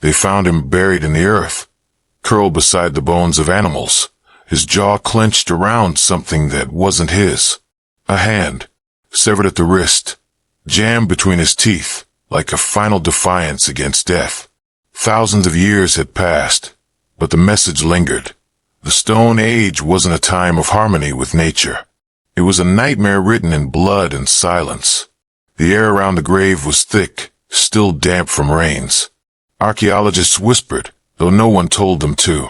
They found him buried in the earth, curled beside the bones of animals, his jaw clenched around something that wasn't his. A hand, severed at the wrist, jammed between his teeth, like a final defiance against death. Thousands of years had passed, but the message lingered. The Stone Age wasn't a time of harmony with nature. It was a nightmare written in blood and silence. The air around the grave was thick, still damp from rains. Archaeologists whispered, though no one told them to.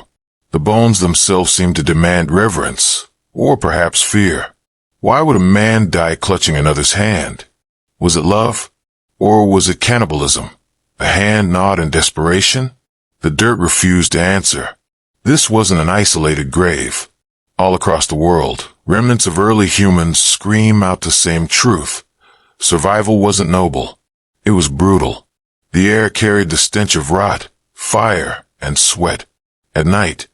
The bones themselves seemed to demand reverence, or perhaps fear. Why would a man die clutching another's hand? Was it love? Or was it cannibalism? A hand gnawed in desperation? The dirt refused to answer. This wasn't an isolated grave. All across the world, remnants of early humans scream out the same truth. Survival wasn't noble. It was brutal. The air carried the stench of rot, fire, and sweat. At night,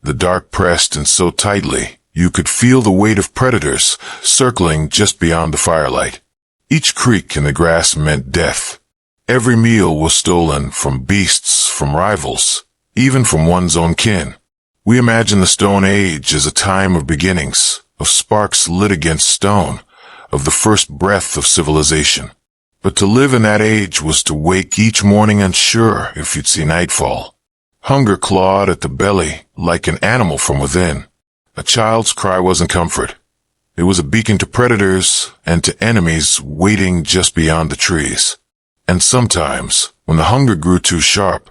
the dark pressed in so tightly, you could feel the weight of predators circling just beyond the firelight. Each creak in the grass meant death. Every meal was stolen from beasts, from rivals, even from one's own kin. We imagine the Stone Age as a time of beginnings, of sparks lit against stone, of the first breath of civilization. But to live in that age was to wake each morning unsure if you'd see nightfall. Hunger clawed at the belly like an animal from within. A child's cry wasn't comfort. It was a beacon to predators and to enemies waiting just beyond the trees. And sometimes, when the hunger grew too sharp,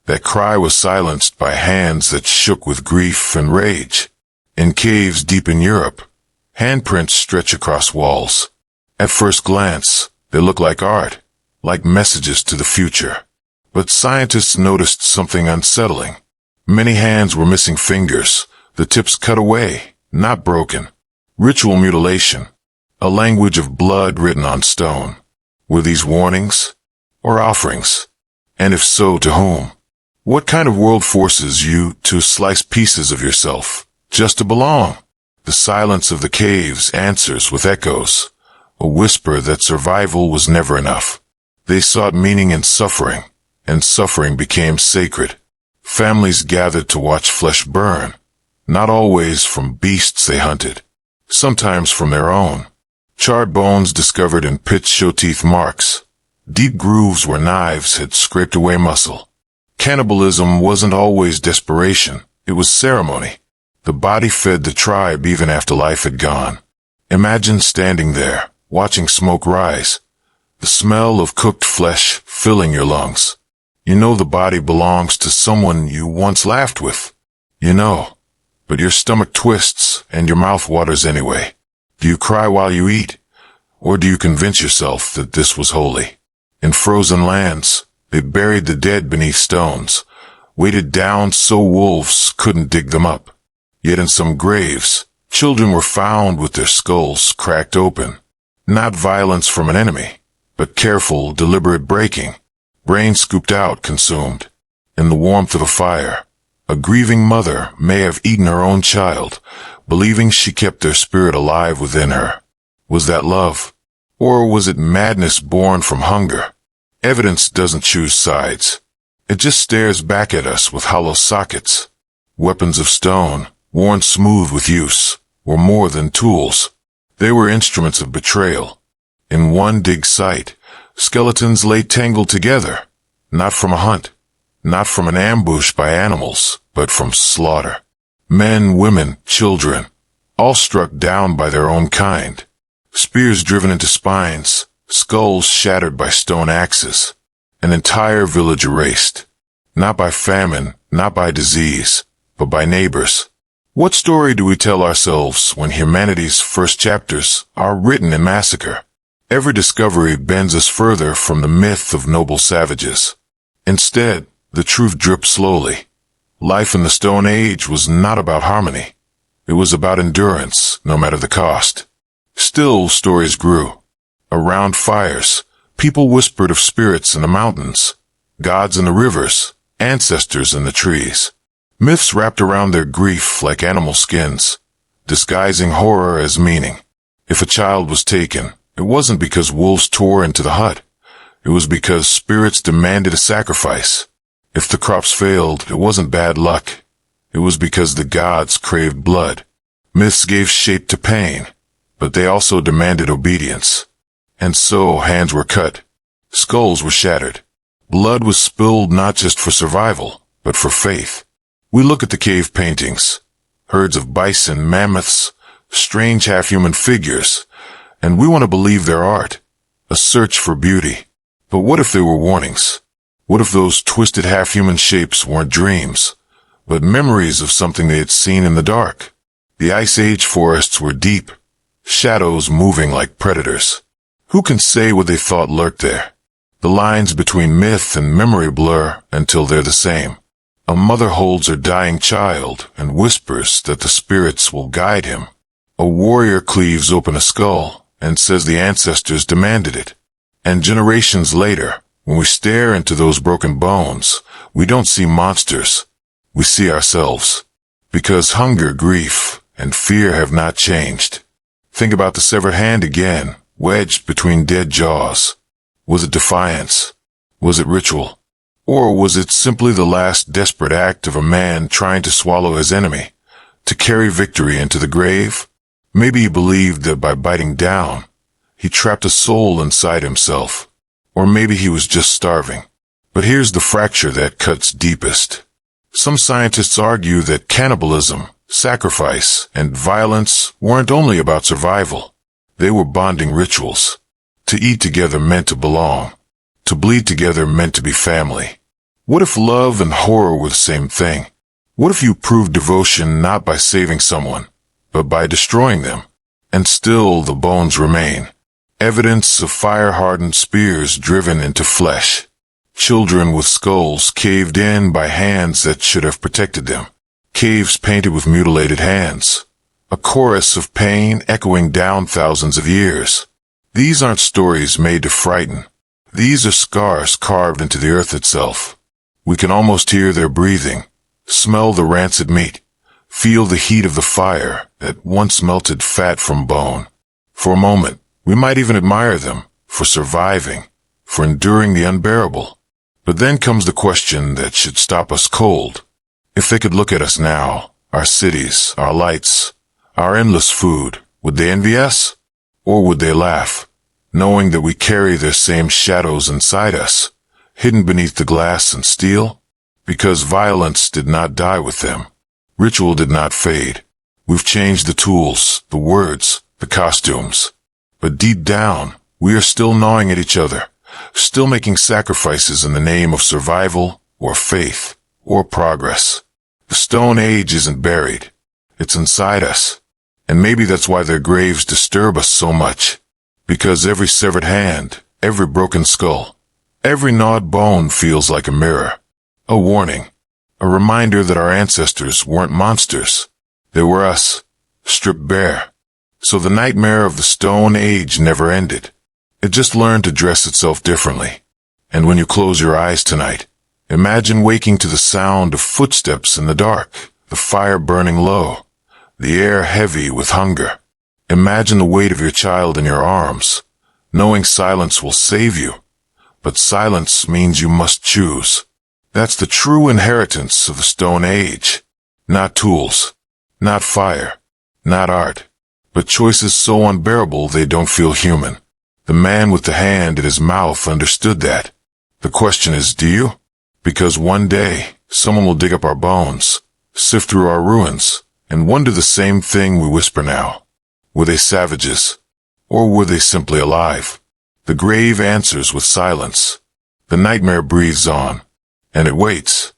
that cry was silenced by hands that shook with grief and rage. In caves deep in Europe, handprints stretch across walls. At first glance, they look like art, like messages to the future. But scientists noticed something unsettling. Many hands were missing fingers, the tips cut away, not broken. Ritual mutilation, a language of blood written on stone. Were these warnings or offerings? And if so, to whom? What kind of world forces you to slice pieces of yourself just to belong? The silence of the caves answers with echoes, a whisper that survival was never enough. They sought meaning in suffering, and suffering became sacred. Families gathered to watch flesh burn, not always from beasts they hunted, sometimes from their own. Charred bones discovered in pits show teeth marks, deep grooves where knives had scraped away muscle. Cannibalism wasn't always desperation, it was ceremony. The body fed the tribe even after life had gone. Imagine standing there, watching smoke rise, the smell of cooked flesh filling your lungs. You know the body belongs to someone you once laughed with. You know, but your stomach twists and your mouth waters anyway. Do you cry while you eat? Or do you convince yourself that this was holy? In frozen lands, they buried the dead beneath stones, weighted down so wolves couldn't dig them up. Yet in some graves, children were found with their skulls cracked open. Not violence from an enemy, but careful, deliberate breaking. Brain scooped out, consumed. In the warmth of a fire, a grieving mother may have eaten her own child, believing she kept their spirit alive within her. Was that love? Or was it madness born from hunger? Evidence doesn't choose sides. It just stares back at us with hollow sockets. Weapons of stone, worn smooth with use, were more than tools. They were instruments of betrayal. In one dig site, skeletons lay tangled together, not from a hunt, not from an ambush by animals, but from slaughter. Men, women, children, all struck down by their own kind. Spears driven into spines, skulls shattered by stone axes. An entire village erased. Not by famine, not by disease, but by neighbors. What story do we tell ourselves when humanity's first chapters are written in massacre? Every discovery bends us further from the myth of noble savages. Instead, the truth drips slowly. Life in the Stone Age was not about harmony. It was about endurance, no matter the cost. Still, stories grew. Around fires, people whispered of spirits in the mountains, gods in the rivers, ancestors in the trees. Myths wrapped around their grief like animal skins, disguising horror as meaning. If a child was taken, it wasn't because wolves tore into the hut. It was because spirits demanded a sacrifice. If the crops failed, it wasn't bad luck. It was because the gods craved blood. Myths gave shape to pain, but they also demanded obedience. And so hands were cut. Skulls were shattered. Blood was spilled not just for survival, but for faith. We look at the cave paintings, herds of bison, mammoths, strange half-human figures, and we want to believe their art, a search for beauty. But what if they were warnings? What if those twisted half-human shapes weren't dreams, but memories of something they had seen in the dark? The Ice Age forests were deep, shadows moving like predators. Who can say what they thought lurked there? The lines between myth and memory blur until they're the same. A mother holds her dying child and whispers that the spirits will guide him. A warrior cleaves open a skull and says the ancestors demanded it. And generations later, when we stare into those broken bones, we don't see monsters. We see ourselves. Because hunger, grief, and fear have not changed. Think about the severed hand again, wedged between dead jaws. Was it defiance? Was it ritual? Or was it simply the last desperate act of a man trying to swallow his enemy, to carry victory into the grave? Maybe he believed that by biting down, he trapped a soul inside himself. Or maybe he was just starving. But here's the fracture that cuts deepest. Some scientists argue that cannibalism, sacrifice, and violence weren't only about survival. They were bonding rituals. To eat together meant to belong. To bleed together meant to be family. What if love and horror were the same thing? What if you proved devotion not by saving someone, but by destroying them? And still the bones remain. Evidence of fire-hardened spears driven into flesh. Children with skulls caved in by hands that should have protected them. Caves painted with mutilated hands. A chorus of pain echoing down thousands of years. These aren't stories made to frighten. These are scars carved into the earth itself. We can almost hear their breathing, smell the rancid meat, feel the heat of the fire that once melted fat from bone. For a moment, we might even admire them for surviving, for enduring the unbearable. But then comes the question that should stop us cold. If they could look at us now, our cities, our lights, our endless food, would they envy us? Or would they laugh, knowing that we carry their same shadows inside us, hidden beneath the glass and steel? Because violence did not die with them. Ritual did not fade. We've changed the tools, the words, the costumes. But deep down, we are still gnawing at each other, still making sacrifices in the name of survival, or faith, or progress. The Stone Age isn't buried. It's inside us. And maybe that's why their graves disturb us so much. Because every severed hand, every broken skull, every gnawed bone feels like a mirror. A warning. A reminder that our ancestors weren't monsters. They were us, stripped bare. So the nightmare of the Stone Age never ended. It just learned to dress itself differently. And when you close your eyes tonight, imagine waking to the sound of footsteps in the dark, the fire burning low, the air heavy with hunger. Imagine the weight of your child in your arms, knowing silence will save you. But silence means you must choose. That's the true inheritance of the Stone Age. Not tools, not fire, not art, but choices so unbearable they don't feel human. The man with the hand in his mouth understood that. The question is, do you? Because one day, someone will dig up our bones, sift through our ruins, and wonder the same thing we whisper now. Were they savages? Or were they simply alive? The grave answers with silence. The nightmare breathes on, and it waits.